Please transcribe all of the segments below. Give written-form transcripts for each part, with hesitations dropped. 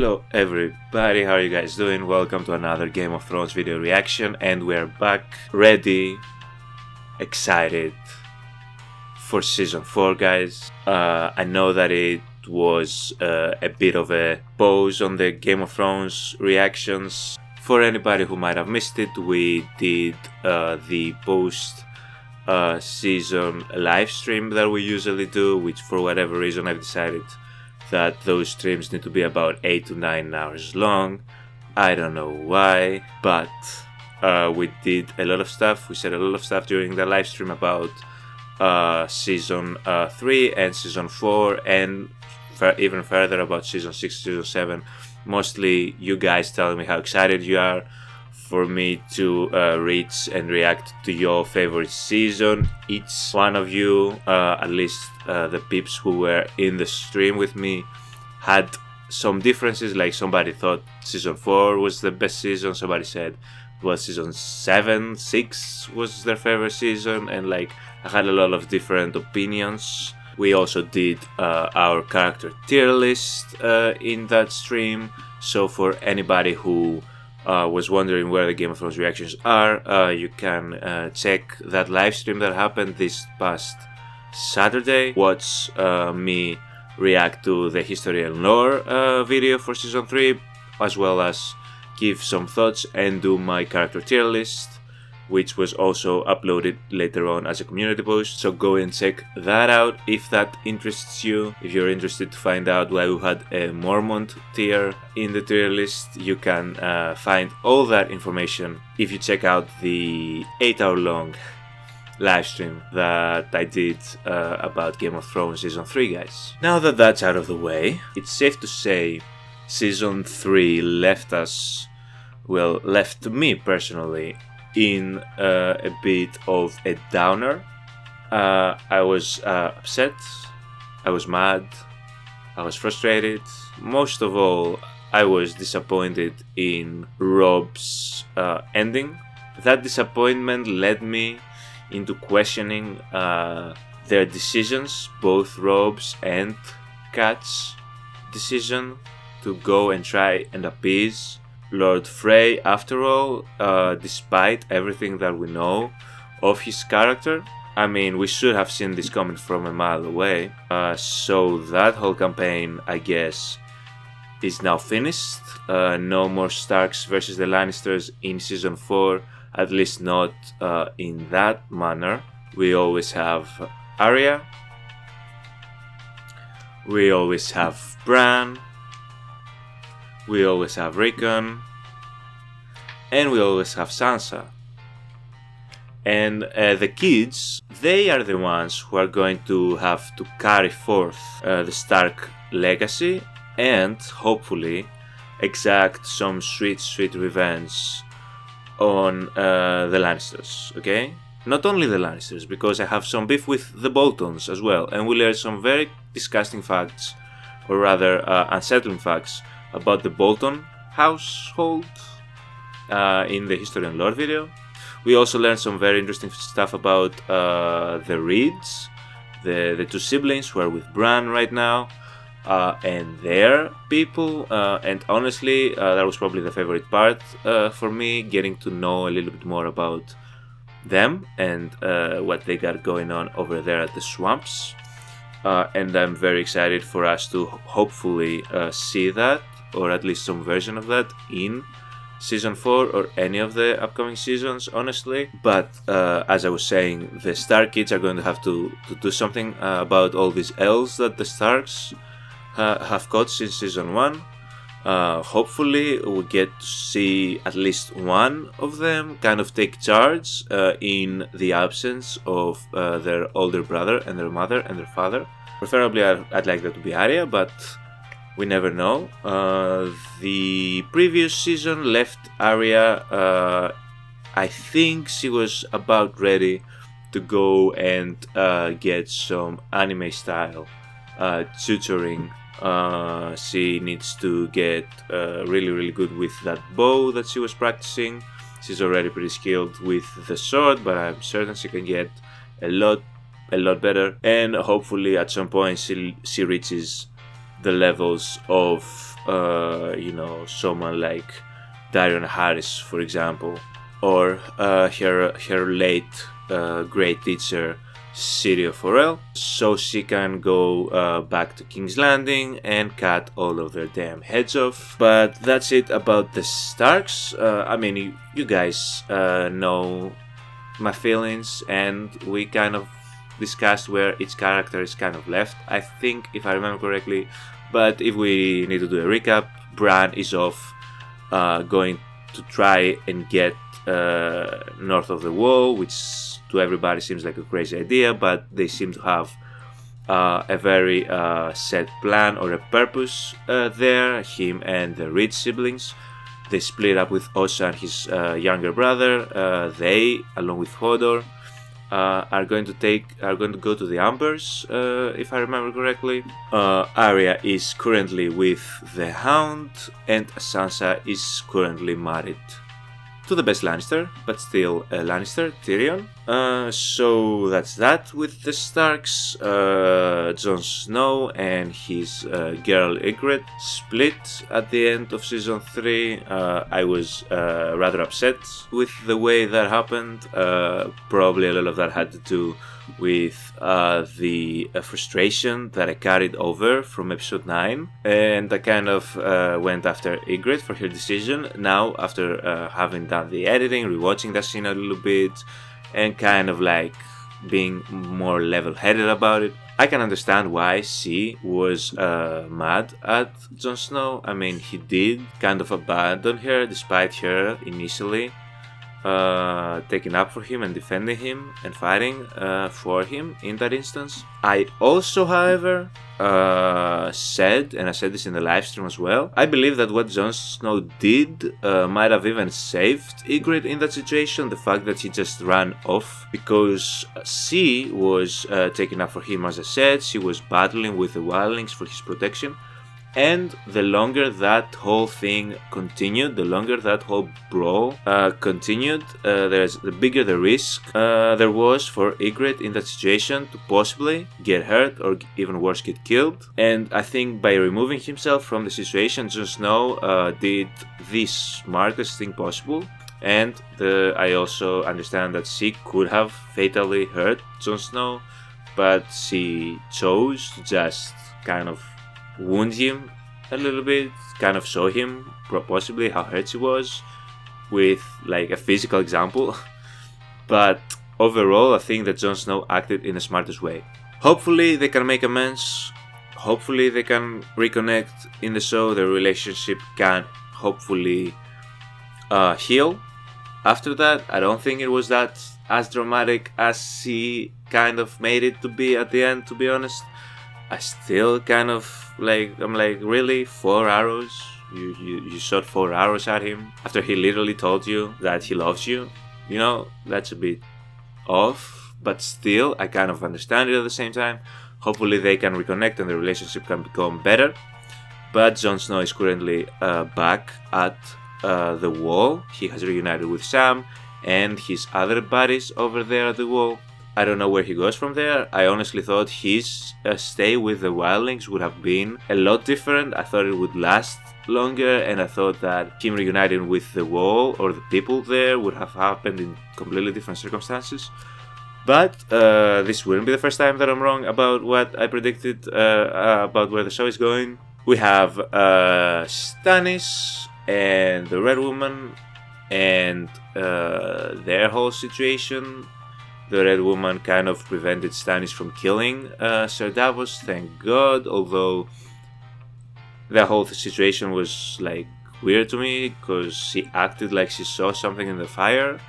Hello everybody, how are you guys doing? Welcome to another Game of Thrones video reaction, and we're back, ready, excited for Season 4, guys. I know that it was a bit of a pause on the Game of Thrones reactions. For anybody who might have missed it, we did the post-season live stream that we usually do, which for whatever reason I've decided that those streams need to be about 8 to 9 hours long. I don't know why, but we did a lot of stuff. We said a lot of stuff during the live stream about Season 3 and Season 4, and even further about Season 6, Season 7. Mostly you guys telling me how excited you are for me to reach and react to your favorite season. Each one of you, at least the peeps who were in the stream with me, had some differences. Like somebody thought Season 4 was the best season, somebody said Season 7, 6 was their favorite season, and like I had a lot of different opinions. We also did our character tier list in that stream, so for anybody who was wondering where the Game of Thrones reactions are, you can check that live stream that happened this past Saturday. Watch me react to the history and lore video for Season 3, as well as give some thoughts and do my character tier list, which was also uploaded later on as a community post. So go and check that out if that interests you. If you're interested to find out why we had a Mormont tier in the tier list, you can find all that information if you check out the 8-hour long live stream that I did about Game of Thrones Season 3, guys. Now that that's out of the way, it's safe to say Season 3 left me personally in a bit of a downer. I was upset, I was mad, I was frustrated. Most of all, I was disappointed in Rob's ending. That disappointment led me into questioning their decisions, both Rob's and Kat's decision to go and try and appease Lord Frey. After all, despite everything that we know of his character, I mean, we should have seen this coming from a mile away. So that whole campaign, I guess, is now finished. No more Starks versus the Lannisters in Season 4, at least not in that manner. We always have Arya, we always have Bran, we always have Rickon, and we always have Sansa. And the kids, they are the ones who are going to have to carry forth the Stark legacy and hopefully exact some sweet revenge on the Lannisters, okay? Not only the Lannisters, because I have some beef with the Boltons as well, and we learned some very disgusting facts, or rather unsettling facts, about the Bolton household in the History and Lore video. We also learned some very interesting stuff about the Reeds, the two siblings who are with Bran right now, and their people, and honestly that was probably the favorite part for me, getting to know a little bit more about them and what they got going on over there at the swamps, and I'm very excited for us to hopefully see that, or at least some version of that, in Season 4 or any of the upcoming seasons, honestly. But as I was saying, the Stark kids are going to have to do something about all these elves that the Starks have caught since Season 1. Hopefully we get to see at least one of them kind of take charge in the absence of their older brother and their mother and their father. Preferably I'd like that to be Arya, but we never know. The previous season left Arya, I think she was about ready to go and get some anime style tutoring. She needs to get really good with that bow that she was practicing. She's already pretty skilled with the sword, but I'm certain she can get a lot better, and hopefully at some point she reaches the levels of, someone like Darion Harris, for example, or her late great teacher, Syrio Forel, so she can go back to King's Landing and cut all of their damn heads off. But that's it about the Starks. You guys know my feelings, and we kind of discussed where each character is kind of left, I think, if I remember correctly. But if we need to do a recap, Bran is off going to try and get north of the wall, which to everybody seems like a crazy idea, but they seem to have a very set plan or a purpose there, him and the Reed siblings. They split up with Osha and his younger brother. They, along with Hodor, are going to go to the Ambers, if I remember correctly. Arya is currently with the Hound, and Sansa is currently married to the best Lannister, but still a Lannister, Tyrion. So that's that with the Starks. Jon Snow and his girl Ygritte split at the end of season 3. I was rather upset with the way that happened. Probably a lot of that had to do with the frustration that I carried over from episode 9, and I kind of went after Ygritte for her decision. Now, after having done the editing, rewatching that scene a little bit, and kind of like being more level-headed about it, I can understand why she was mad at Jon Snow. I mean, he did kind of abandon her despite her initially taking up for him and defending him and fighting for him in that instance. I also, however, said, and I said this in the live stream as well, I believe that what Jon Snow did might have even saved Ygritte in that situation, the fact that he just ran off, because she was taking up for him, as I said. She was battling with the wildlings for his protection. And the longer that whole thing continued, the longer that whole brawl continued, the bigger the risk there was for Ygritte in that situation to possibly get hurt or even worse, get killed. And I think by removing himself from the situation, Jon Snow did the smartest thing possible. And I also understand that she could have fatally hurt Jon Snow, but she chose to just kind of wound him a little bit, kind of show him possibly how hurt she was with like a physical example. But overall, I think that Jon Snow acted in the smartest way. Hopefully they can make amends, hopefully they can reconnect in the show, their relationship can hopefully heal. After that, I don't think it was that as dramatic as she kind of made it to be at the end, to be honest. I still kind of I'm like, really? 4 arrows? You shot 4 arrows at him after he literally told you that he loves you? You know, that's a bit off, but still, I kind of understand it at the same time. Hopefully they can reconnect and the relationship can become better. But Jon Snow is currently back at the wall. He has reunited with Sam and his other buddies over there at the wall. I don't know where he goes from there. I honestly thought his stay with the wildlings would have been a lot different. I thought it would last longer, and I thought that him reuniting with the wall or the people there would have happened in completely different circumstances. But this wouldn't be the first time that I'm wrong about what I predicted about where the show is going. We have Stannis and the Red Woman and their whole situation. The Red Woman kind of prevented Stannis from killing Ser Davos, thank God, although the whole situation was like weird to me because she acted like she saw something in the fire,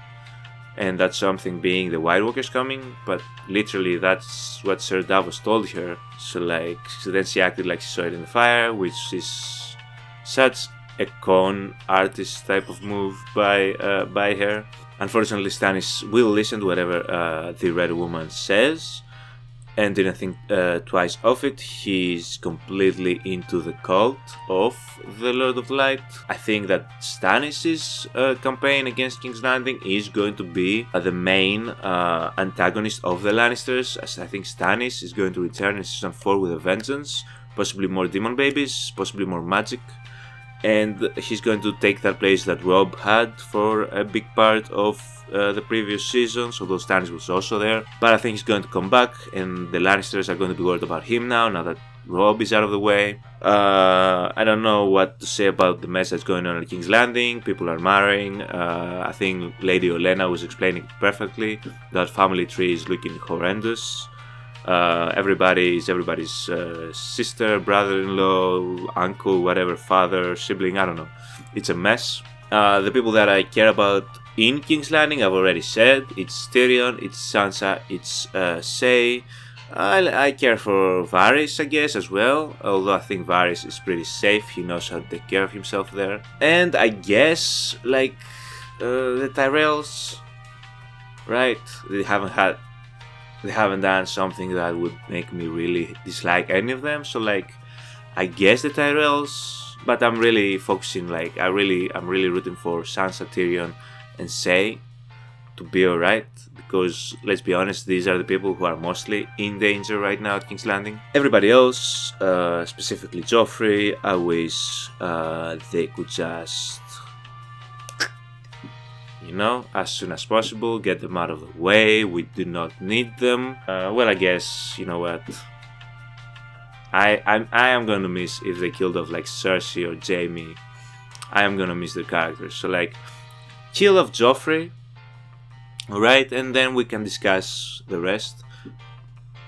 and that something being the White Walkers coming, but literally that's what Ser Davos told her. So then she acted like she saw it in the fire, which is such a con artist type of move by her. Unfortunately, Stannis will listen to whatever the Red Woman says and didn't think twice of it. He's completely into the cult of the Lord of Light. I think that Stannis' campaign against King's Landing is going to be the main antagonist of the Lannisters, as I think Stannis is going to return in season 4 with a vengeance, possibly more demon babies, possibly more magic. And he's going to take that place that Robb had for a big part of the previous seasons, although Stannis was also there. But I think he's going to come back, and the Lannisters are going to be worried about him now that Robb is out of the way. I don't know what to say about the mess that's going on at King's Landing. People are marrying. I think Lady Olenna was explaining it perfectly. That family tree is looking horrendous. Everybody is everybody's sister, brother-in-law, uncle, whatever, father, sibling, I don't know. It's a mess. The people that I care about in King's Landing, I've already said. It's Tyrion, it's Sansa, it's Shay. I care for Varys, I guess, as well. Although I think Varys is pretty safe. He knows how to take care of himself there. And I guess, like, the Tyrells, right? They haven't done something that would make me really dislike any of them. So, like, I guess the Tyrells, but I'm really focusing, like, I'm really rooting for Sansa, Tyrion, and Shay to be alright. Because, let's be honest, these are the people who are mostly in danger right now at King's Landing. Everybody else, specifically Joffrey, I wish they could just, you know, as soon as possible, get them out of the way. We do not need them. Well, I guess, you know what, I am gonna miss if they killed off like Cersei or Jaime. I am gonna miss their characters. So, like, kill off Joffrey, alright, and then we can discuss the rest.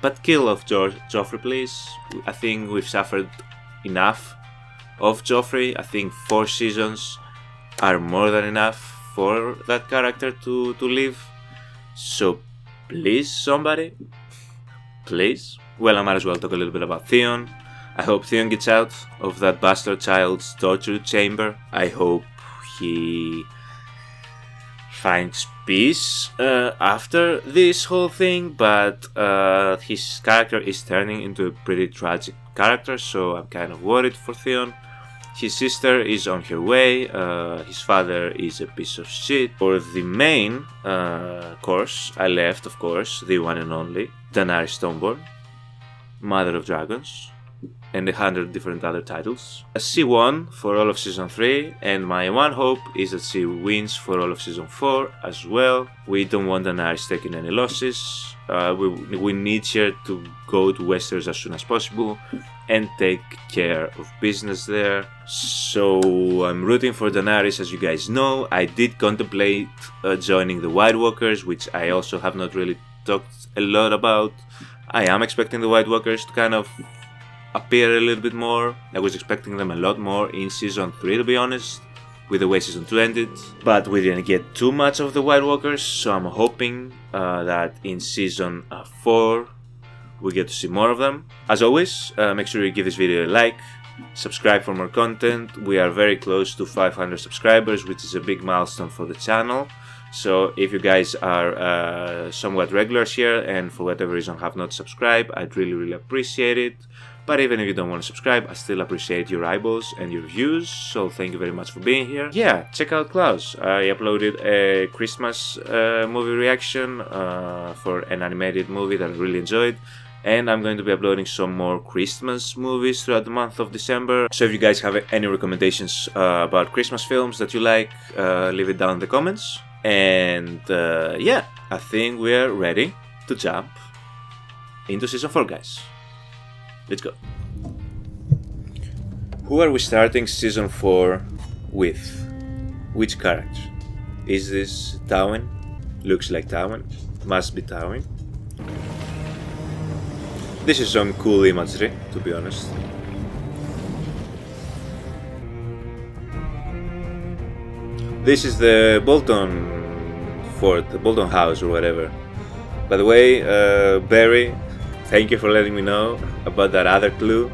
But kill off Joffrey, please. I think we've suffered enough of Joffrey. I think 4 seasons are more than enough for that character to live. So please, somebody, please. Well, I might as well talk a little bit about Theon. I hope Theon gets out of that bastard child's torture chamber. I hope he finds peace after this whole thing, but his character is turning into a pretty tragic character, so I'm kind of worried for Theon. His sister is on her way, his father is a piece of shit. For the main course, I left, of course, the one and only Daenerys Stormborn, Mother of Dragons, and 100 different other titles. She won for all of Season 3, and my one hope is that she wins for all of Season 4 as well. We don't want Daenerys taking any losses. We need her to go to Westeros as soon as possible and take care of business there. So I'm rooting for Daenerys, as you guys know. I did contemplate joining the White Walkers, which I also have not really talked a lot about. I am expecting the White Walkers to kind of appear a little bit more. I was expecting them a lot more in Season 3, to be honest, with the way Season 2 ended. But we didn't get too much of the White Walkers, so I'm hoping that in Season 4 we get to see more of them. As always, make sure you give this video a like, subscribe for more content. We are very close to 500 subscribers, which is a big milestone for the channel. So if you guys are somewhat regulars here and for whatever reason have not subscribed, I'd really appreciate it. But even if you don't want to subscribe, I still appreciate your eyeballs and your views, so thank you very much for being here. Yeah, check out Klaus. I uploaded a Christmas movie reaction for an animated movie that I really enjoyed. And I'm going to be uploading some more Christmas movies throughout the month of December. So if you guys have any recommendations about Christmas films that you like, leave it down in the comments. And yeah, I think we're ready to jump into Season 4, guys. Let's go. Who are we starting Season 4 with? Which character? Is this Tywin? Looks like Tywin. Must be Tywin. This is some cool imagery, to be honest. This is the Bolton fort, the Bolton house or whatever. By the way, Barry, thank you for letting me know about that other clue,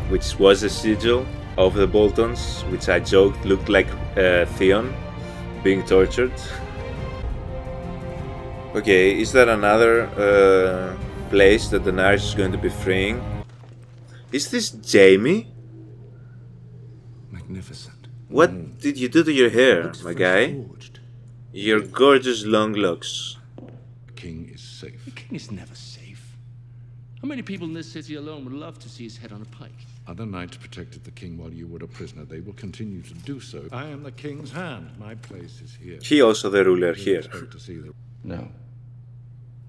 which was a sigil of the Boltons, which I joked looked like Theon being tortured. Okay, is that another place that Daenerys is going to be freeing? Is this Jaime? Magnificent. What did you do to your hair, my guy? Forged. Your gorgeous long locks. The king is safe. The king is never safe. How many people in this city alone would love to see his head on a pike? Other knights protected the king while you were a prisoner. They will continue to do so. I am the king's hand. My place is here. He also the ruler You here. expect to see the... No.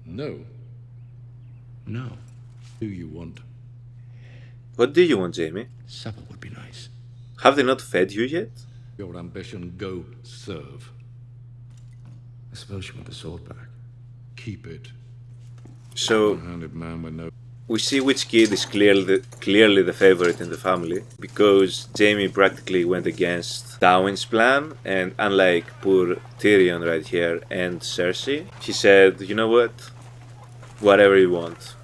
No. No. Do you want? What do you want, Jamie? Supper would be nice. Have they not fed you yet? Your ambition, go serve. I suppose you want the sword back. Keep it. So One-handed man with no... we see which kid is clearly the favorite in the family, because Jamie practically went against Tywin's plan, and unlike poor Tyrion right here and Cersei, he said, you know what? Whatever you want.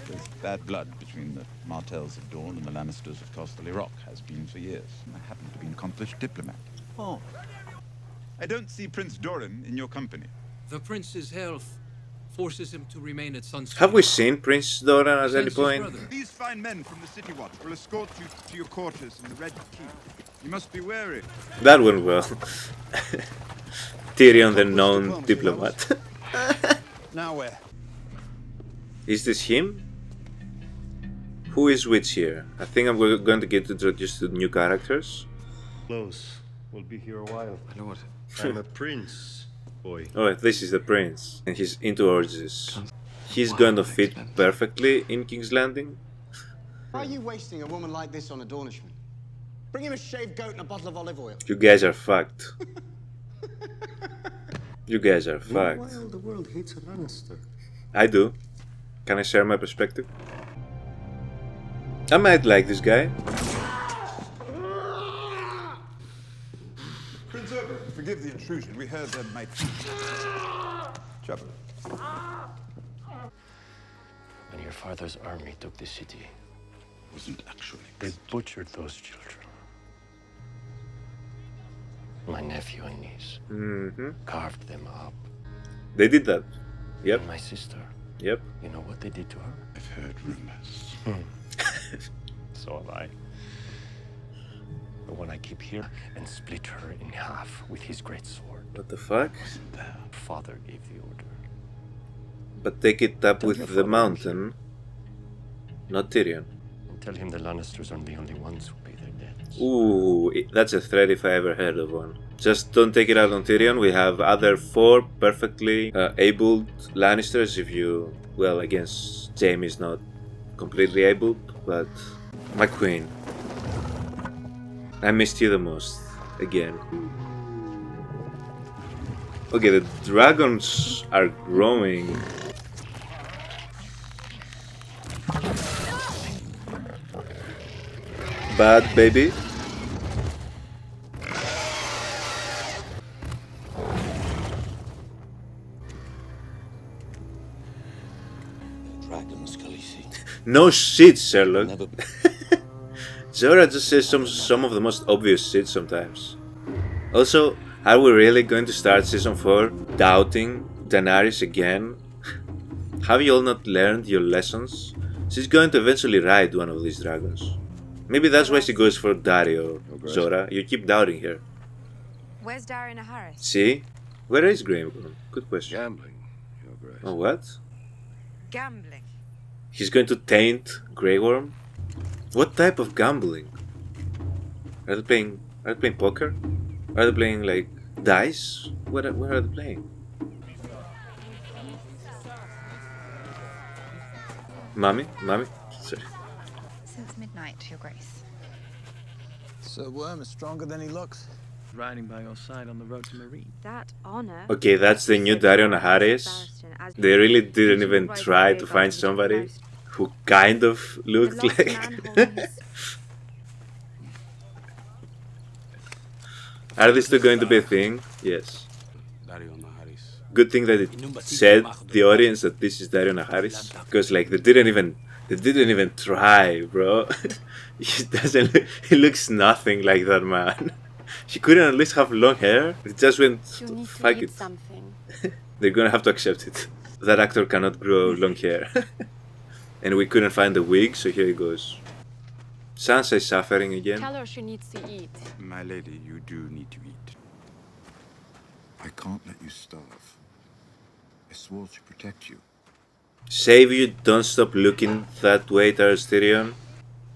There's bad blood between the Martells of Dawn and the Lannisters of Casterly Rock, has been for years. And I happen to be an accomplished diplomat. Oh. I don't see Prince Doran in your company. The prince's health forces him to remain at Sunspring. Have we seen Prince Doran at any point? These fine men from the City Watch will escort you to your quarters in the Red Keep. You must be wary. That went well. Tyrion, the known diplomat. Now where? Is this him? Who is which here? I think I'm going to get introduced to new characters. Close. We'll be here a while. My lord. I'm a prince, boy. Oh, this is the prince, and he's into orgies. He's going to fit perfectly in King's Landing. Why are you wasting a woman like this on a Dornishman? Bring him a shaved goat and a bottle of olive oil. You guys are fucked. You guys are Why fucked. all the world hates a Lannister? I do. Can I share my perspective? I might like this guy. Prince Oberyn, forgive the intrusion. We heard there might be trouble. When your father's army took the city, Wasn't actually. they butchered those children. My nephew and niece carved them up. They did that. Yep, And my sister, yep. you know what they did to her? I've heard rumors. So have I. But when I keep here and split her in half with his great sword, What the fuck? father gave the order. But take it up with the mountain, not Tyrion. And tell him the Lannisters aren't the only ones who pay their debts. Ooh, that's a threat if I ever heard of one. Just don't take it out on Tyrion. We have other 4 perfectly abled Lannisters. If you, well, I guess Jaime's not completely abled, but my queen. I missed you the most, again. Okay, the dragons are growing. Bad baby. Dragons, Khaleesi. No shit, Sherlock. Never. Zora just says some of the most obvious shit sometimes. Also, are we really going to start season 4 doubting Daenerys again? Have you all not learned your lessons? She's going to eventually ride one of these dragons. Maybe that's why she goes for Dario, Zora. You keep doubting her. Where's Daenerys and Harris? See? Where is Graham gone? Good question. Gambling, Your Grace. Oh, what? Gambling. He's going to taint Grey Worm? What type of gambling? Are they playing poker? Are they playing like dice? What are they playing? Mommy? Sorry. Since midnight, Your Grace. Sir Worm is stronger than he looks. Riding by your side on the road to Marine. That honor. Okay, that's the new Daenerys and Harris. They really didn't even try to find somebody who kind of looked like... Are they still going to be a thing? Yes. Good thing that it said the audience that this is Daenerys and Harris, because like they didn't even try, bro. He looks nothing like that man. He couldn't at least have long hair. It just went, fuck it. They're gonna have to accept it. That actor cannot grow long hair. And we couldn't find the wig, so here he goes. Sansa is suffering again. Tell her she needs to eat. My lady, you do need to eat. I can't let you starve. I swore to protect you. Save you, don't stop looking that way, Tyrion.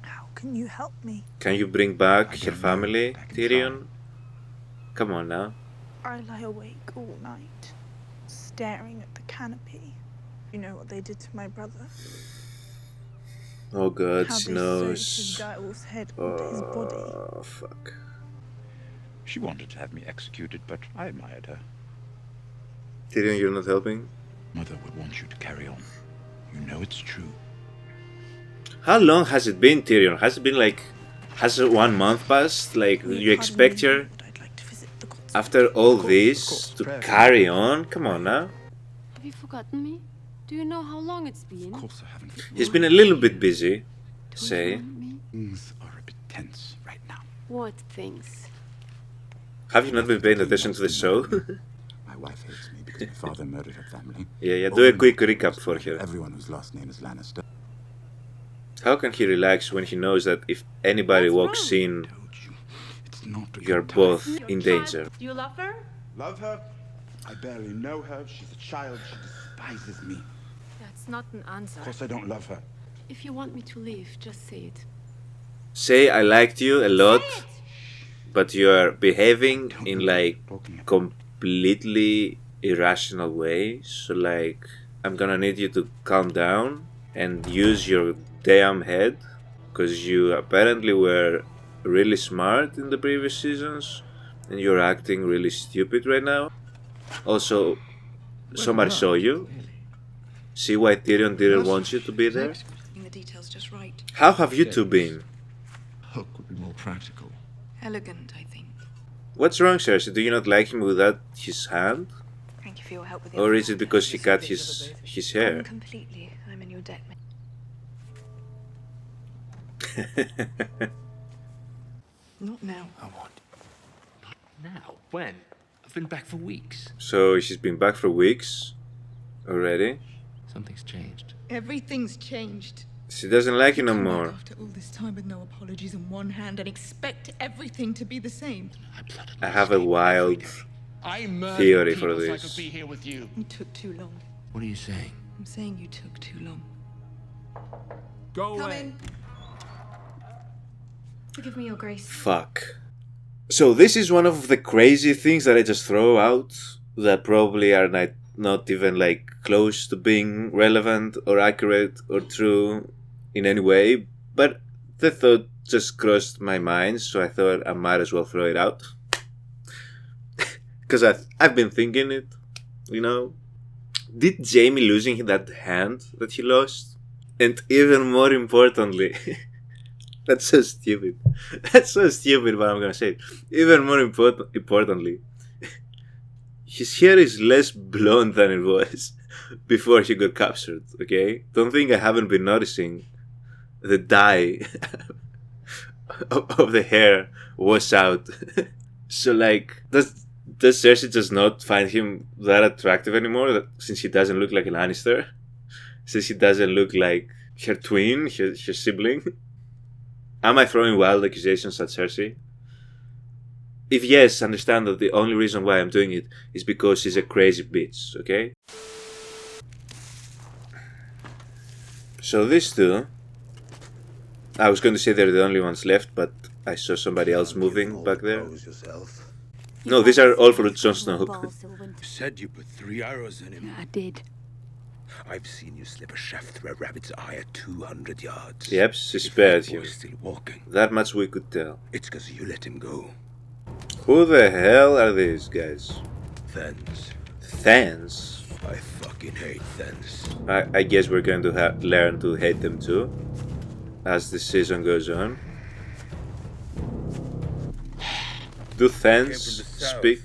How can you help me? Can you bring back her don't know. family, I can Tyrion? Come on now. I lie awake all night, staring at the canopy. You know what they did to my brother? Oh god, How she they sewed his knows. direwolf's head onto his body. Oh, fuck. She wanted to have me executed, but I admired her. Tyrion, you're not helping? Mother would want you to carry on. You know it's true. How long has it been, Tyrion? Has it been like... Has 1 month passed? Like, Will you expect pardon me, her, but I'd like to visit the gods. after all course, this, of course. to Prayer. carry on? Come on now. Have you forgotten me? Do you know how long it's been? Of course I haven't. He's been a little bit busy, Don't say. you want me? Things are a bit tense right now. What things? Have you not been paying attention to the show? My wife hates me because my father murdered her family. Yeah, do a quick recap for her. Everyone whose last name is Lannister. How can he relax when he knows that if anybody What's walks wrong? in, Told you. It's not a you're good time. both in danger? Do you love her? Love her? I barely know her. She's a child. She despises me. That's not an answer. Of course I don't love her. If you want me to leave, just say it. Say I liked you a lot, but you are behaving in like completely irrational way. So like, I'm gonna need you to calm down and use your damn head, because you apparently were really smart in the previous seasons and you're acting really stupid right now. Also, somebody saw you. See why Tyrion didn't want you to be there? The details just right. How have you two been? Hook would be more practical. Elegant, I think. What's wrong, Cersei? Do you not like him without his hand? Thank you for your help with Or is it because he cut his hair? Completely. I'm in your debt. Not now. I want. Not now. When? I've been back for weeks. So she's been back for weeks already. Something's changed. Everything's changed. She doesn't like you no Come back more. after all this time with no apologies in one hand and expect everything to be the same. I have a wild I murdered theory for people so I this. could be here with you. You took too long. What are you saying? I'm saying you took too long. Go Come away. in. Forgive me, Your Grace. Fuck. So this is one of the crazy things that I just throw out that probably are not even like close to being relevant or accurate or true in any way, but the thought just crossed my mind, so I thought I might as well throw it out. Because I've been thinking it, you know. Did Jaime losing that hand that he lost? And even more importantly, that's so stupid. That's so stupid, but I'm gonna say it. Even more importantly, his hair is less blonde than it was before he got captured, okay? Don't think I haven't been noticing the dye of the hair wash out. So like, does Cersei just not find him that attractive anymore, since he doesn't look like a Lannister? Since he doesn't look like her twin, her sibling? Am I throwing wild accusations at Cersei? If yes, understand that the only reason why I'm doing it is because she's a crazy bitch, okay? So these two, I was going to say they're the only ones left, but I saw somebody else moving back there. No, these are all for Jon Snow. You said you put 3 arrows in him. I did. I've seen you slip a shaft through a rabbit's eye at 200 yards. Yep, she spared If that him. boy's still walking, That much we could tell. it's because you let him go. Who the hell are these guys? Thens. Thans? I fucking hate Thens. I guess we're going to learn to hate them too, as the season goes on. Do Thens speak?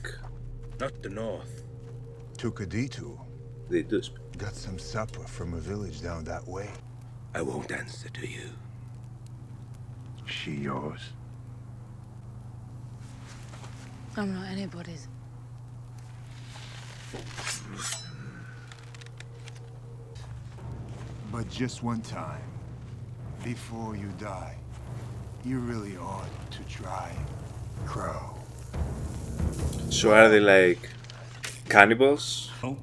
Not the north. Took a detour. They do speak. Got some supper from a village down that way. I won't answer to you. She yours? I'm not anybody's. But just one time, before you die, you really ought to try Crow. So are they like cannibals? Oh?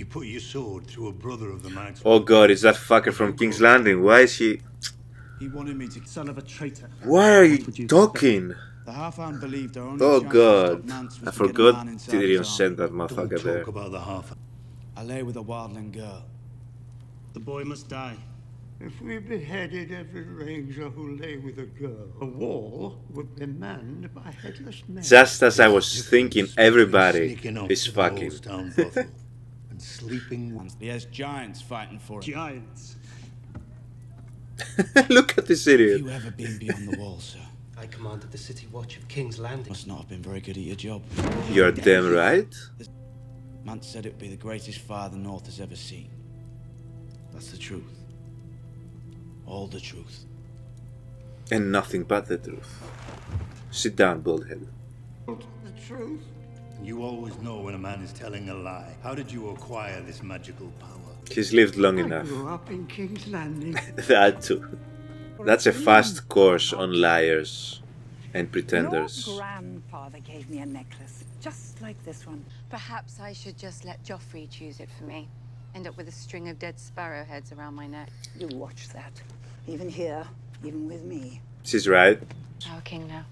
You put your sword through a brother of the Mags. Oh god, it's that fucker from King's Landing. Why is he... He wanted me to son of a traitor. Why are you talking? The half-hound believed our only Oh chance to stop god, Mance was I to get a forgot man inside Tyrion his sent that army. motherfucker Don't there. talk about the half. I lay with a wildling girl. The boy must die. If we beheaded every ranger who lay with a girl, a wall would be manned by headless men. Just as I was thinking, everybody is fucking. And sleeping ones. There's giants fighting for it. Giants. Look at this Have idiot. you ever been beyond the wall, sir? I commanded the city watch of King's Landing. Must not have been very good at your job. You're damn right. Mance said it would be the greatest fire the North has ever seen. That's the truth. All the truth. And nothing but the truth. Sit down, baldhead. The truth? You always know when a man is telling a lie. How did you acquire this magical power? He's lived long I enough. grew up in King's Landing. That too. That's a fast course on liars and pretenders. Your grandfather gave me a necklace, just like this one. Perhaps I should just let Joffrey choose it for me. End up with a string of dead sparrow heads around my neck. You watch that. Even here, even with me. She's right. Our king now.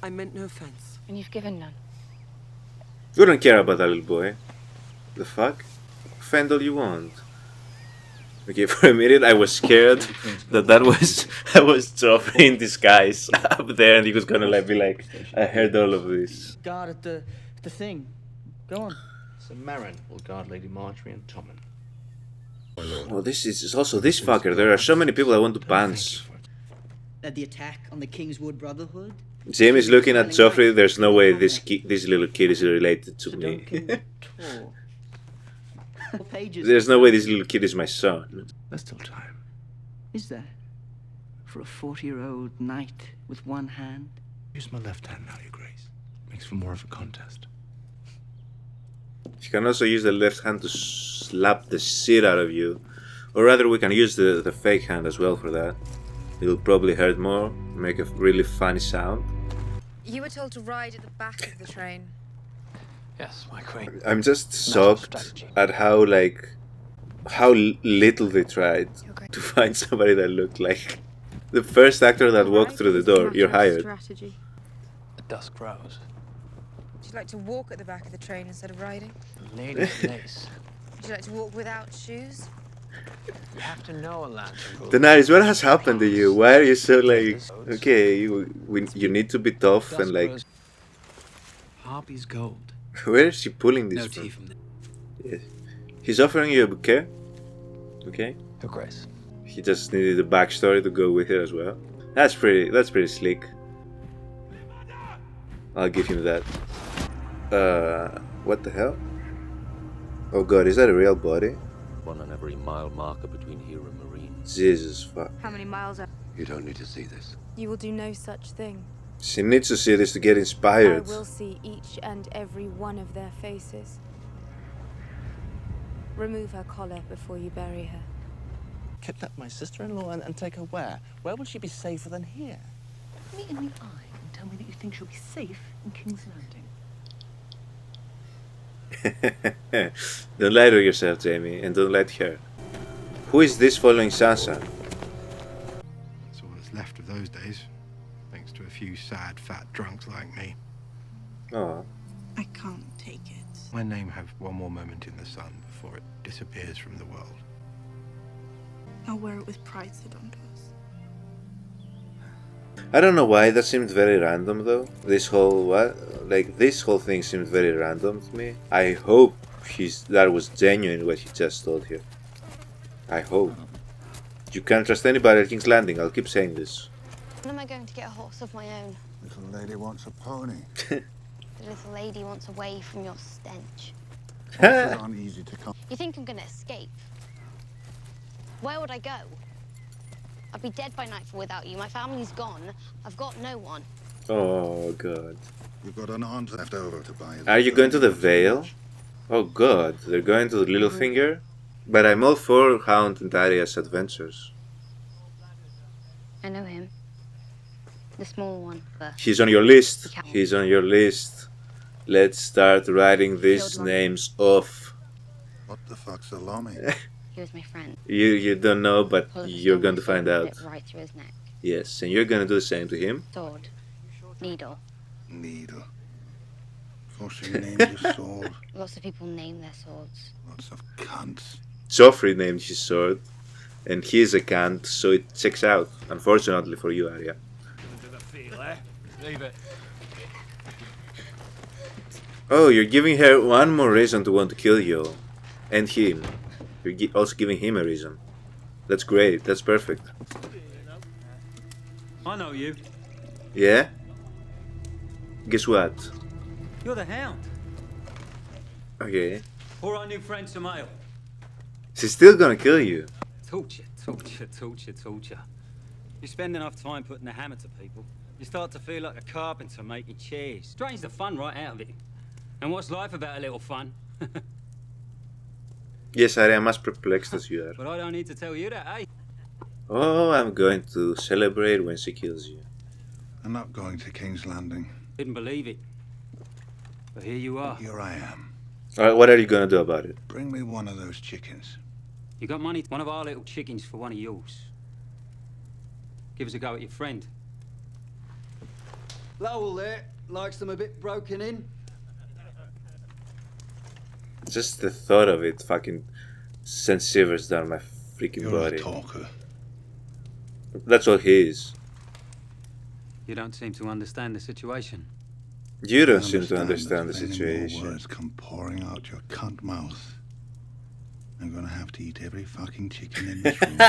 I meant no offense. And you've given none. You don't care about that little boy. The fuck? Offend all you want. Okay, for a minute I was scared that was Joffrey in disguise up there, and he was gonna be like, I heard all of this. Guard at the thing. Go on. Sir Meryn will guard Lady Marjorie and Tommen. Oh, this is also this fucker. There are so many people I want to punch. Led the attack on the Kingswood Brotherhood. Jamie's looking at Joffrey. There's no way this little kid is related to me. There's no way this little kid is my son. There's still time. Is there? For a 40-year-old knight with one hand? Use my left hand now, Your Grace. Makes for more of a contest. You can also use the left hand to slap the shit out of you. Or rather, we can use the fake hand as well for that. It'll probably hurt more, make a really funny sound. You were told to ride at the back of the train. Yes, my queen. I'm just shocked at how little they tried to find somebody that looked like the first actor that walked through the door. You're hired. Strategy. The dusk grows. Would you like to walk at the back of the train instead of riding? Lady's lace. Would you like to walk without shoes? You have to know a lantern rule. Daenerys, what has happened to you? Why are you so like... Okay, you need to be tough and like... Harpy's gold. Where is she pulling this No tea from? from Yes. He's offering you a bouquet. Okay. Your Grace. He just needed a backstory to go with it as well. That's pretty slick. I'll give him that. What the hell? Oh god, is that a real body? One on every mile marker between here and Marine. Jesus fuck. How many miles are... You don't need to see this. You will do no such thing. She needs to see this to get I inspired. will see each and every one of their faces. Remove her collar before you bury her. Kidnap my sister-in-law and take her where? Where will she be safer than here? Look me in the eye and tell me that you think she'll be safe in King's Landing. Don't lie to yourself, Jamie, and don't lie to her. Who is this following Sansa? That's all that's left of those days, thanks to a few sad, fat drunks like me. Oh. I can't take it. My name have one more moment in the sun before it disappears from the world. I'll wear it with pride, said unto us. I don't know why that seemed very random though. This whole this whole thing seemed very random to me. I hope that was genuine what he just told here. I hope. You can't trust anybody at King's Landing, I'll keep saying this. When am I going to get a horse of my own? Little lady wants a pony. The little lady wants away from your stench. Uneasy to come. You think I'm gonna escape? Where would I go? I'd be dead by nightfall without you. My family's gone. I've got no one. Oh god. You've got an aunt left over to buy. Are you going to the Vale? Oh god, they're going to the Littlefinger? But I'm all for Hound and Arya's adventures. I know him. The small one, but... He's on your list. He's on your list. Let's start writing these names off. What the fuck's a Lomi? He was my friend. You don't know, but you're going to find out. Right through his neck. Yes, and you're going to do the same to him. Sword. Needle. Needle. Of course you named your sword. Lots of people name their swords. Lots of cunts. Joffrey named his sword, and he's a cunt, so it checks out. Unfortunately for you, Arya. Leave it. Oh, you're giving her one more reason to want to kill you. And him. You're also giving him a reason. That's great, that's perfect. I know you. Yeah? Guess what? You're the Hound. Okay. Or our new friend Samael. She's still gonna kill you. Torture, torture, torture, torture. You spend enough time putting the hammer to people, you start to feel like a carpenter making chairs. Drains the fun right out of it. And what's life about a little fun? Yes, Arya, I'm as perplexed as you are. But I don't need to tell you that, eh? Oh, I'm going to celebrate when she kills you. I'm not going to King's Landing. Didn't believe it. But here you are. Here I am. Alright, what are you gonna do about it? Bring me one of those chickens. You got money? One of our little chickens for one of yours. Give us a go at your friend. Lowell there likes them a bit broken in. Just the thought of it fucking sends shivers down my freaking body. You're a talker. That's what he is. You don't seem to understand the situation. You don't seem to understand the situation. Words come pouring out your cunt mouth. I'm gonna have to eat every fucking chicken in this room.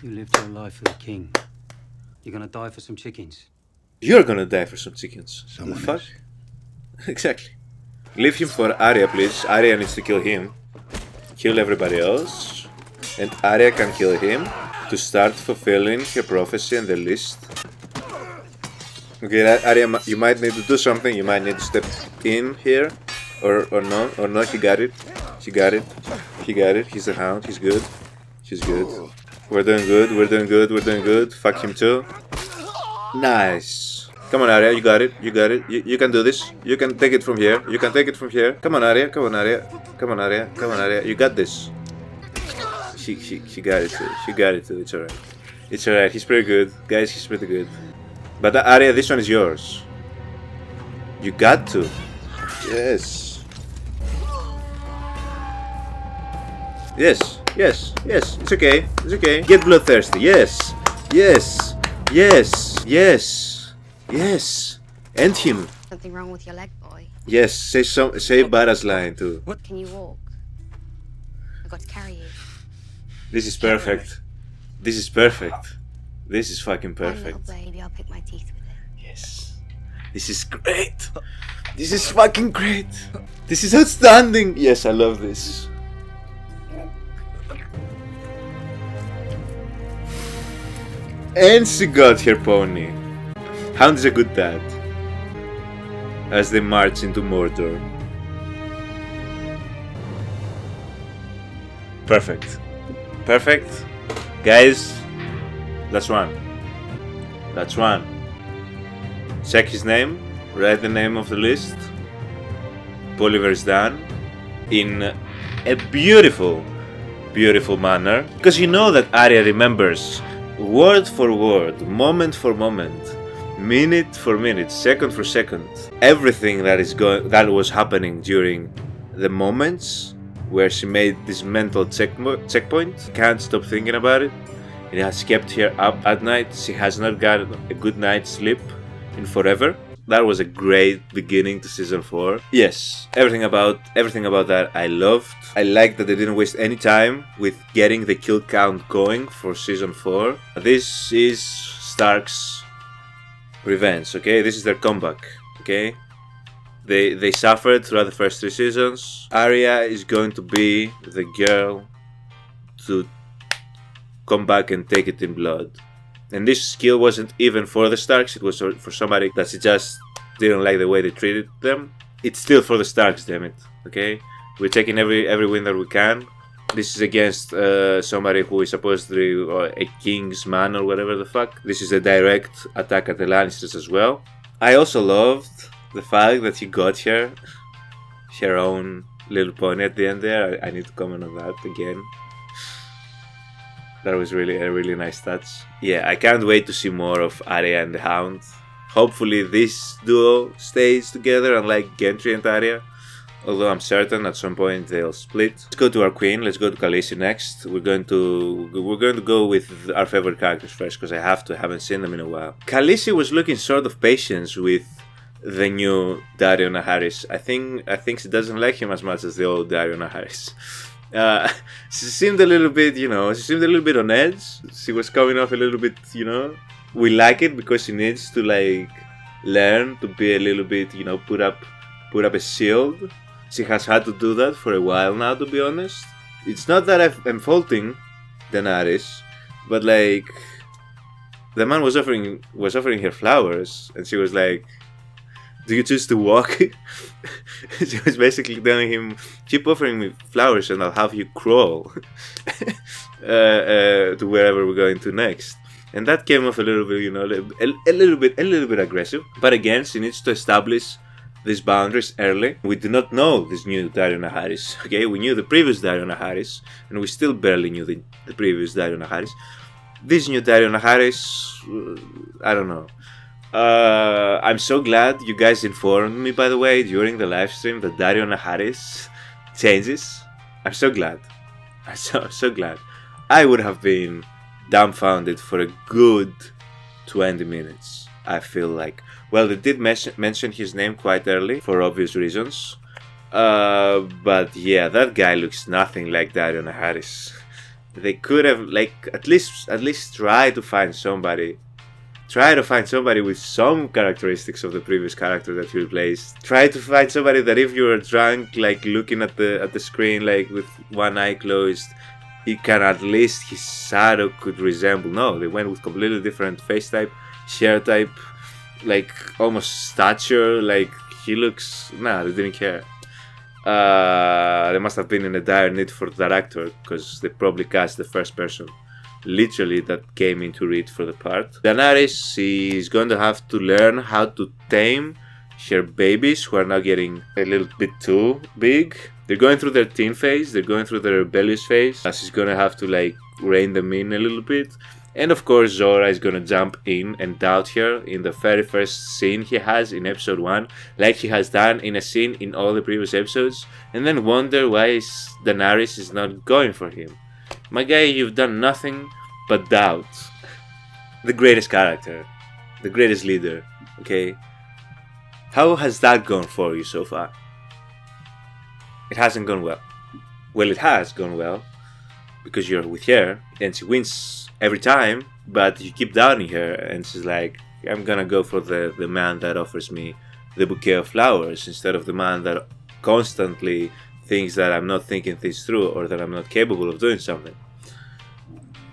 You lived your life for the king. You're gonna die for some chickens. You're gonna die for some chickens. Someone the fuck? Exactly. Leave him for Arya, please. Arya needs to kill him. Kill everybody else. And Arya can kill him to start fulfilling her prophecy and the list. Okay, Arya, you might need to do something. You might need to step in here. Or no. Or no, he got it. He got it. He got it. He's the Hound. He's good. He's good. We're doing good. We're doing good. We're doing good. Fuck him too. Nice. Come on, Arya. You got it. You got it. You can do this. You can take it from here. You can take it from here. Come on, Arya. Come on, Arya. Come on, Arya. Come on, Arya. You got this. She got it too. She got it too. It's alright. It's alright. He's pretty good. Guys, he's pretty good. But Arya, this one is yours. You got to. Yes. Yes. Yes. Yes. It's okay. It's okay. Get bloodthirsty. Yes. Yes. Yes. Yes. Yes. End him. Something wrong with your leg, boy. Yes. Say Bara's line too. What? Can you walk? I've got to carry you. This is perfect. This is perfect. This is fucking perfect. One little baby, I'll pick my teeth with it. Yes. This is great. This is fucking great. This is outstanding. Yes, I love this. And she got her pony. Hound is a good dad. As they march into Mordor. Perfect. Perfect. Guys, that's one. That's one. Check his name. Write the name of the list. Bolivar is done. In a beautiful, beautiful manner. Because you know that Arya remembers word for word, moment for moment, minute for minute, second for second, everything that was happening during the moments where she made this mental checkpoint. Can't stop thinking about it. It has kept her up at night. She has not got a good night's sleep in forever. That was a great beginning to season 4. Yes, everything about that I loved. I liked that they didn't waste any time with getting the kill count going for season 4. This is Stark's revenge, okay? This is their comeback, okay? They suffered throughout the first 3 seasons. Arya is going to be the girl to come back and take it in blood. And this skill wasn't even for the Starks, it was for somebody that she just didn't like the way they treated them. It's still for the Starks, damn it, okay? We're taking every win that we can. This is against somebody who is supposedly a king's man or whatever the fuck. This is a direct attack at the Lannisters as well. I also loved the fact that she got her own little pony at the end there, I need to comment on that again. That was really a really nice touch. Yeah, I can't wait to see more of Arya and the Hound. Hopefully this duo stays together, unlike Gendry and Arya. Although I'm certain at some point they'll split. Let's go to our queen. Let's go to Khaleesi next. We're going to go with our favorite characters first because I haven't seen them in a while. Khaleesi was looking sort of patient with the new Dario Naharis. I think she doesn't like him as much as the old Dario Naharis. She seemed a little bit, on edge. She was coming off a little bit, We like it because she needs to like learn to be a little bit, put up a shield. She has had to do that for a while now, to be honest. It's not that I'm faulting Daenerys, but like the man was offering her flowers, and she was like, "Do you choose to walk?" She was basically telling him, "Keep offering me flowers, and I'll have you crawl to wherever we're going to next." And that came off a little bit, a little bit aggressive. But again, she needs to establish these boundaries early. We do not know this new Dario Naharis. Okay, we knew the previous Dario Naharis, and we still barely knew the previous Dario Naharis. This new Dario Naharis, I don't know. I'm so glad you guys informed me, by the way, during the live stream that Dario Naharis changes. I'm so glad. I'm so glad. I would have been dumbfounded for a good 20 minutes, I feel like. Well, they did mention his name quite early for obvious reasons. But yeah, that guy looks nothing like Dario Naharis. They could have at least try to find somebody. Try to find somebody with some characteristics of the previous character that he replaced. Try to find somebody that if you're drunk, like looking at the screen, like with one eye closed, he can at least, his shadow could resemble. No, they went with completely different face type, hair type, like almost stature. Like he looks. Nah, they didn't care. They must have been in a dire need for that actor because they probably cast the first person literally that came into read for the part. Daenerys is going to have to learn how to tame her babies who are now getting a little bit too big. They're going through their teen phase, they're going through their rebellious phase. She's going to have to like rein them in a little bit. And of course Zora is going to jump in and doubt her in the very first scene he has in episode 1, like he has done in a scene in all the previous episodes, and then wonder why Daenerys is not going for him. My guy, you've done nothing but doubt the greatest character, the greatest leader, okay? How has that gone for you so far? It hasn't gone well. Well, it has gone well, because you're with her, and she wins every time, but you keep doubting her, and she's like, I'm gonna go for the man that offers me the bouquet of flowers, instead of the man that constantly thinks that I'm not thinking things through, or that I'm not capable of doing something.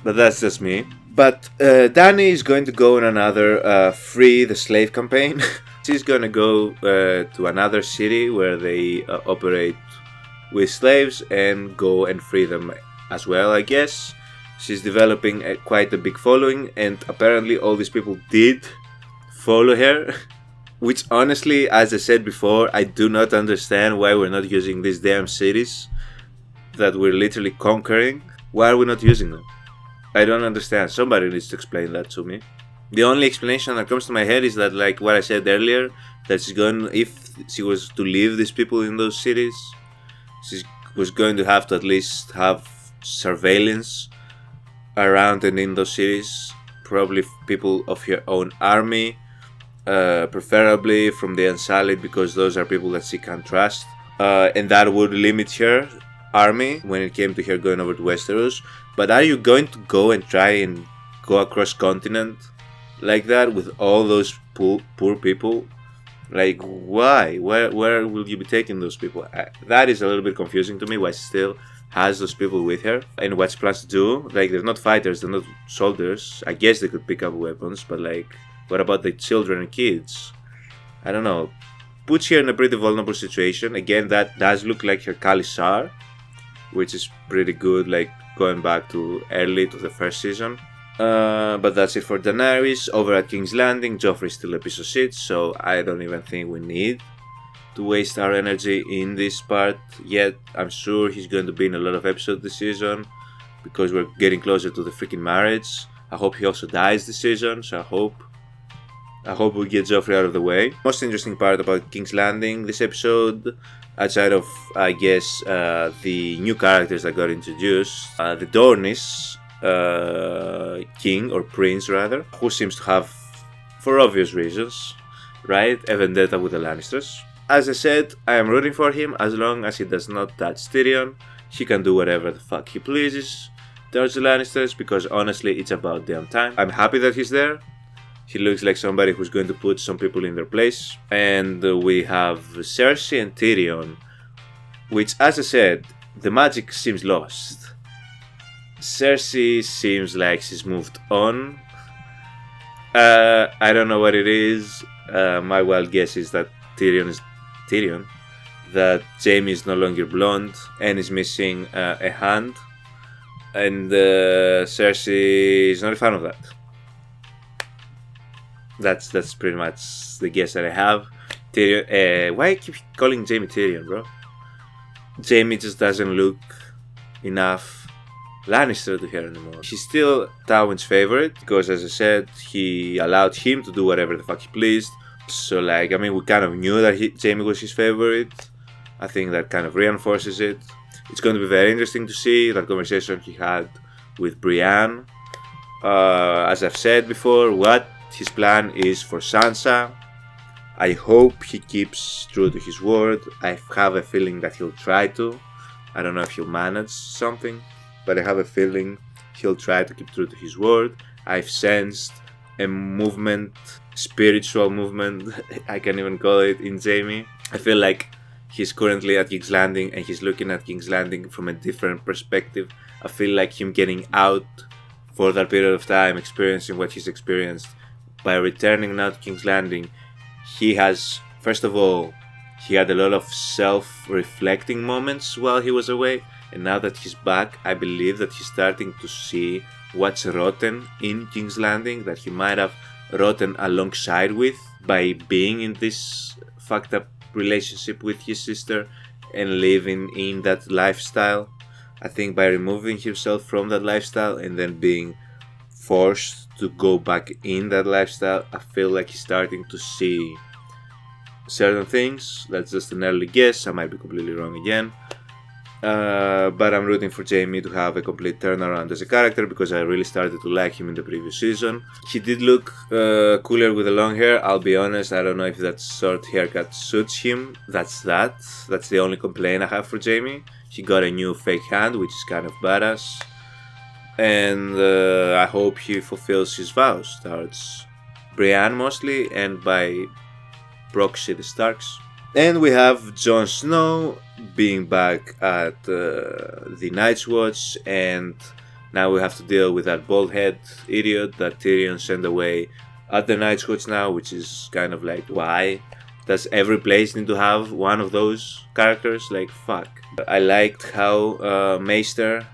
But that's just me. But Dany is going to go on another Free the Slave campaign. She's gonna go to another city where they operate with slaves and go and free them as well, I guess. She's developing quite a big following, and apparently all these people did follow her. Which honestly, as I said before, I do not understand why we're not using these damn cities that we're literally conquering. Why are we not using them? I don't understand. Somebody needs to explain that to me. The only explanation that comes to my head is that, like what I said earlier, that if she was to leave these people in those cities, she was going to have to at least have surveillance around and in those cities. Probably people of her own army, preferably from the Unsullied, because those are people that she can't trust. And that would limit her army when it came to her going over to Westeros. But are you going to go and try and go across continent like that with all those poor people? Like, why? Where will you be taking those people? That is a little bit confusing to me, why she still has those people with her. And what she plans to do, like, they're not fighters, they're not soldiers. I guess they could pick up weapons, but like, what about the children and kids? I don't know. Puts her in a pretty vulnerable situation. Again, that does look like her Khalisar, which is pretty good, like going back to early to the first season. But that's it for Daenerys. Over at King's Landing, Joffrey's still a piece of shit, so I don't even think we need to waste our energy in this part yet. I'm sure he's going to be in a lot of episodes this season because we're getting closer to the freaking marriage. I hope he also dies this season, so I hope we get Joffrey out of the way. Most interesting part about King's Landing this episode, outside of, I guess, the new characters that got introduced, the Dornish king, or prince rather, who seems to have, for obvious reasons, right, a vendetta with the Lannisters. As I said, I am rooting for him as long as he does not touch Tyrion. He can do whatever the fuck he pleases towards the Lannisters, because honestly it's about damn time. I'm happy that he's there. He looks like somebody who's going to put some people in their place. And we have Cersei and Tyrion, which, as I said, the magic seems lost. Cersei seems like she's moved on. I don't know what it is. My wild guess is that that Jaime is no longer blonde and is missing a hand. And Cersei is not a fan of that. That's pretty much the guess that I have. Tyrion, why I keep calling Jaime Tyrion, bro? Jaime just doesn't look enough Lannister to her anymore. He's still Tywin's favorite because, as I said, he allowed him to do whatever the fuck he pleased. So, like, I mean, we kind of knew that Jaime was his favorite. I think that kind of reinforces it. It's going to be very interesting to see that conversation he had with Brienne. As I've said before, what his plan is for Sansa. I hope he keeps true to his word. I have a feeling that he'll try to. I don't know if he'll manage something, but I have a feeling he'll try to keep true to his word. I've sensed a movement, spiritual movement, I can even call it, in Jaime. I feel like he's currently at King's Landing and he's looking at King's Landing from a different perspective. I feel like him getting out for that period of time, experiencing what he's experienced, by returning now to King's Landing, he has, first of all, he had a lot of self-reflecting moments while he was away, and now that he's back, I believe that he's starting to see what's rotten in King's Landing, that he might have rotten alongside with by being in this fucked up relationship with his sister and living in that lifestyle. I think by removing himself from that lifestyle and then being forced to go back in that lifestyle, I feel like he's starting to see certain things. That's just an early guess, I might be completely wrong again. But I'm rooting for Jaime to have a complete turnaround as a character because I really started to like him in the previous season. He did look cooler with the long hair, I'll be honest. I don't know if that short haircut suits him. That's the only complaint I have for Jaime. He got a new fake hand, which is kind of badass. And I hope he fulfills his vows towards Brienne mostly, and by proxy the Starks. And we have Jon Snow being back at the Night's Watch, and now we have to deal with that bald head idiot that Tyrion sent away at the Night's Watch now, which is kind of like, why? Does every place need to have one of those characters? Like, fuck. I liked how Maester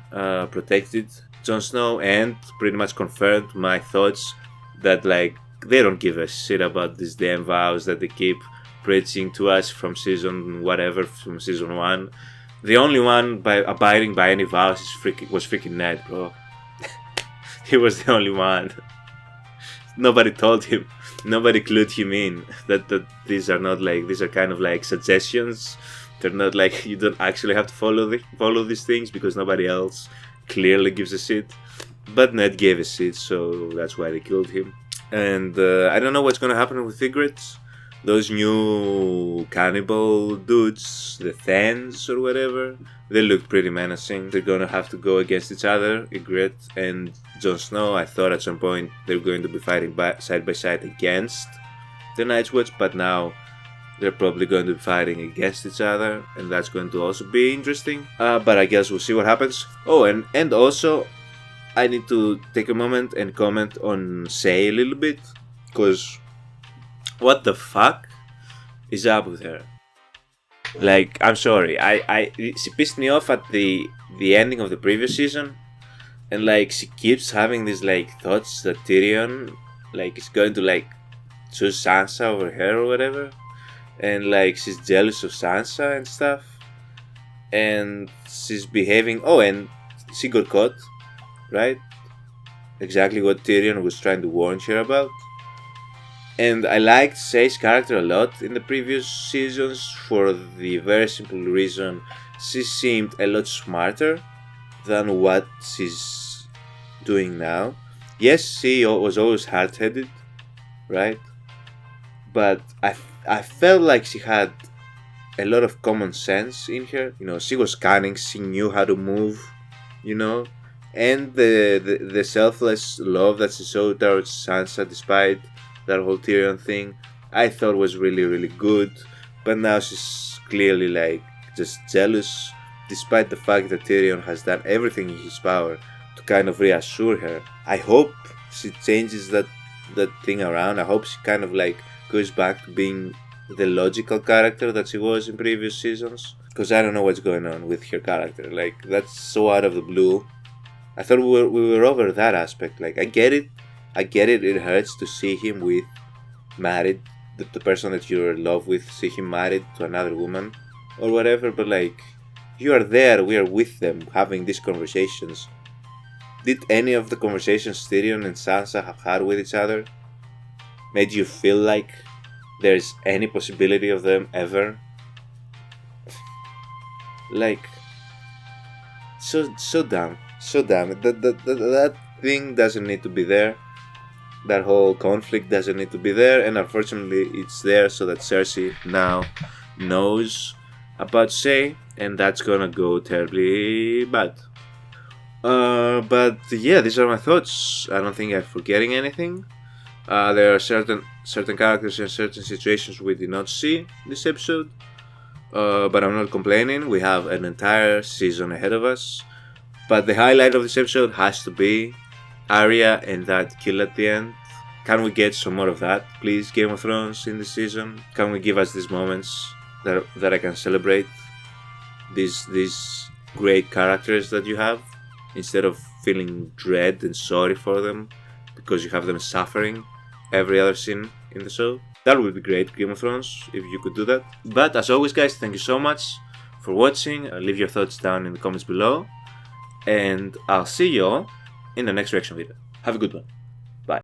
protected Jon Snow and pretty much confirmed my thoughts that, like, they don't give a shit about these damn vows that they keep preaching to us from season 1. The only one by abiding by any vows was freaking Ned, bro. He was the only one. Nobody told him, nobody clued him in that these are not like, these are kind of like suggestions. They're not like, you don't actually have to follow these things because nobody else clearly gives a shit. But Ned gave a shit, so that's why they killed him. And I don't know what's gonna happen with Ygritte. Those new cannibal dudes, the Thans or whatever, they look pretty menacing. They're gonna have to go against each other, Ygritte and Jon Snow. I thought at some point they're going to be fighting side by side against the Night's Watch, but now they're probably going to be fighting against each other, and that's going to also be interesting. But I guess we'll see what happens. Oh, and also, I need to take a moment and comment on Say a little bit, because what the fuck is up with her? Like, I'm sorry, she pissed me off at the ending of the previous season, And like she keeps having these like thoughts that Tyrion like is going to like choose Sansa over her or whatever, and like she's jealous of Sansa and stuff, and she's behaving. Oh, and she got caught, right? Exactly what Tyrion was trying to warn her about. And I liked Shay's character a lot in the previous seasons for the very simple reason she seemed a lot smarter than what she's doing now. Yes, she was always hard-headed, right? But I felt like she had a lot of common sense in her. You know, she was cunning, she knew how to move, you know, and the selfless love that she showed towards Sansa despite that whole Tyrion thing, I thought was really, really good. But now she's clearly like just jealous, despite the fact that Tyrion has done everything in his power to kind of reassure her. I hope she changes that thing around. I hope she kind of like goes back to being the logical character that she was in previous seasons, because I don't know what's going on with her character. Like, that's so out of the blue. I thought we were over that aspect. Like, I get it, it hurts to see him with married, the person that you're in love with, see him married to another woman or whatever, but like, you are there, we are with them having these conversations. Did any of the conversations Tyrion and Sansa have had with each other made you feel like there's any possibility of them ever? Like, so dumb. That thing doesn't need to be there. That whole conflict doesn't need to be there, and unfortunately it's there so that Cersei now knows about Shay, and that's gonna go terribly bad. But yeah, these are my thoughts. I don't think I'm forgetting anything. There are certain characters and certain situations we did not see this episode, but I'm not complaining. We have an entire season ahead of us. But the highlight of this episode has to be Arya and that kill at the end. Can we get some more of that, please, Game of Thrones, in this season? Can we give us these moments that I can celebrate? These great characters that you have, instead of feeling dread and sorry for them because you have them suffering every other scene in the show. That would be great, Game of Thrones, if you could do that. But as always, guys, thank you so much for watching. Leave your thoughts down in the comments below, and I'll see you all in the next reaction video. Have a good one.